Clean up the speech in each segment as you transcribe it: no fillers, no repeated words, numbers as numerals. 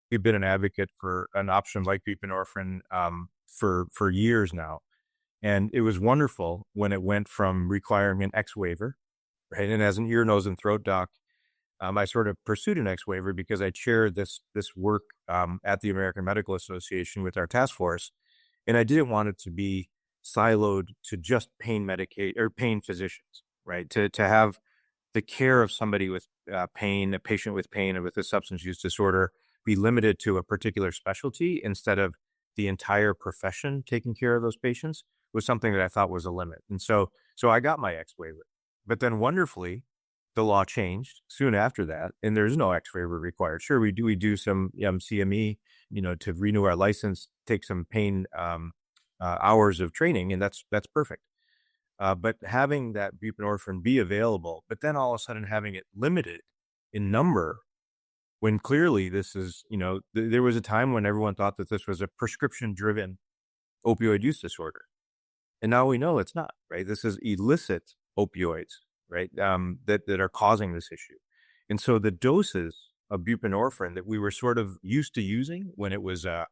we've been an advocate for an option like buprenorphine for years now. And it was wonderful when it went from requiring an X waiver, right? And as an ear, nose, and throat doc, I sort of pursued an X waiver because I chaired this work at the American Medical Association with our task force, and I didn't want it to be siloed to just pain medicate or pain physicians, right? To have the care of somebody with pain, a patient with pain or with a substance use disorder, be limited to a particular specialty instead of the entire profession taking care of those patients was something that I thought was a limit. And so I got my X waiver, but then wonderfully, the law changed soon after that, and there's no X waiver required. Sure, we do some CME, to renew our license, take some pain hours of training, and that's perfect. But having that buprenorphine be available, but then all of a sudden having it limited in number, when clearly this is, there was a time when everyone thought that this was a prescription-driven opioid use disorder, and now we know it's not. Right? This is illicit opioids, right? That are causing this issue. And so the doses of buprenorphine that we were sort of used to using when it was a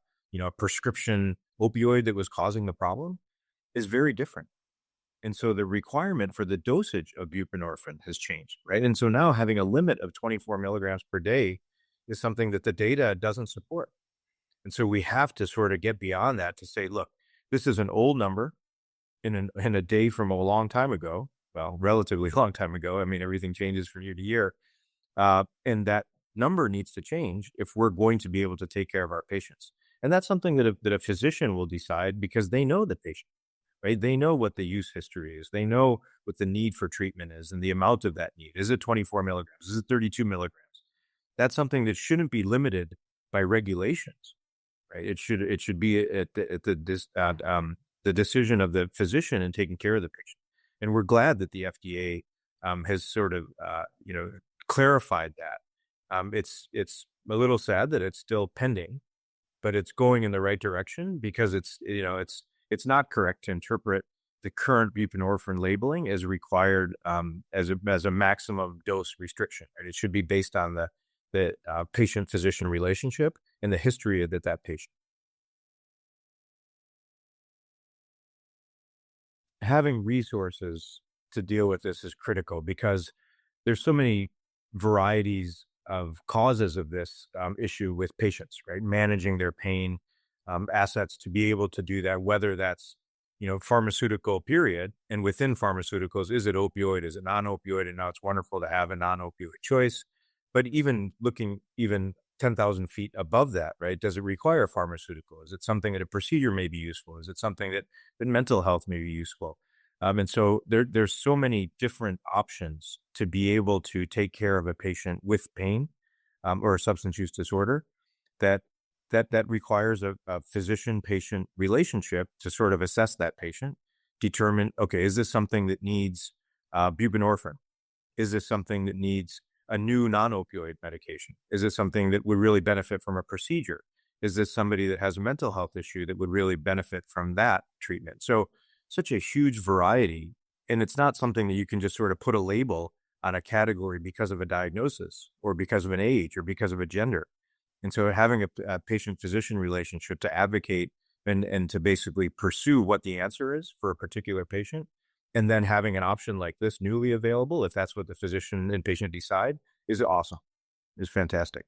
prescription opioid that was causing the problem is very different. And so the requirement for the dosage of buprenorphine has changed, right? And so now having a limit of 24 milligrams per day is something that the data doesn't support. And so we have to sort of get beyond that to say, look, this is an old number in a day from a long time ago. Well, relatively long time ago. I mean, everything changes from year to year. And that number needs to change if we're going to be able to take care of our patients. And that's something that a physician will decide because they know the patient, right? They know what the use history is. They know what the need for treatment is and the amount of that need. Is it 24 milligrams? Is it 32 milligrams? That's something that shouldn't be limited by regulations, right? It should be at the decision of the physician in taking care of the patient. And we're glad that the FDA has sort of, clarified that. It's a little sad that it's still pending, but it's going in the right direction because it's not correct to interpret the current buprenorphine labeling as required as a maximum dose restriction. Right? It should be based on the patient-physician relationship and the history of that patient. Having resources to deal with this is critical because there's so many varieties of causes of this issue with patients, right? Managing their pain, assets to be able to do that, whether that's, pharmaceutical period. And within pharmaceuticals, is it opioid? Is it non-opioid? And now it's wonderful to have a non-opioid choice. But even looking 10,000 feet above that, right? Does it require pharmaceutical? Is it something that a procedure may be useful? Is it something that mental health may be useful? And so there's so many different options to be able to take care of a patient with pain or a substance use disorder that requires a physician-patient relationship to sort of assess that patient, determine, okay, is this something that needs buprenorphine? Is this something that needs a new non-opioid medication? Is this something that would really benefit from a procedure? Is this somebody that has a mental health issue that would really benefit from that treatment? So such a huge variety, and it's not something that you can just sort of put a label on a category because of a diagnosis or because of an age or because of a gender. And so having a patient-physician relationship to advocate and to basically pursue what the answer is for a particular patient, and then having an option like this newly available, if that's what the physician and patient decide, is awesome. Is fantastic.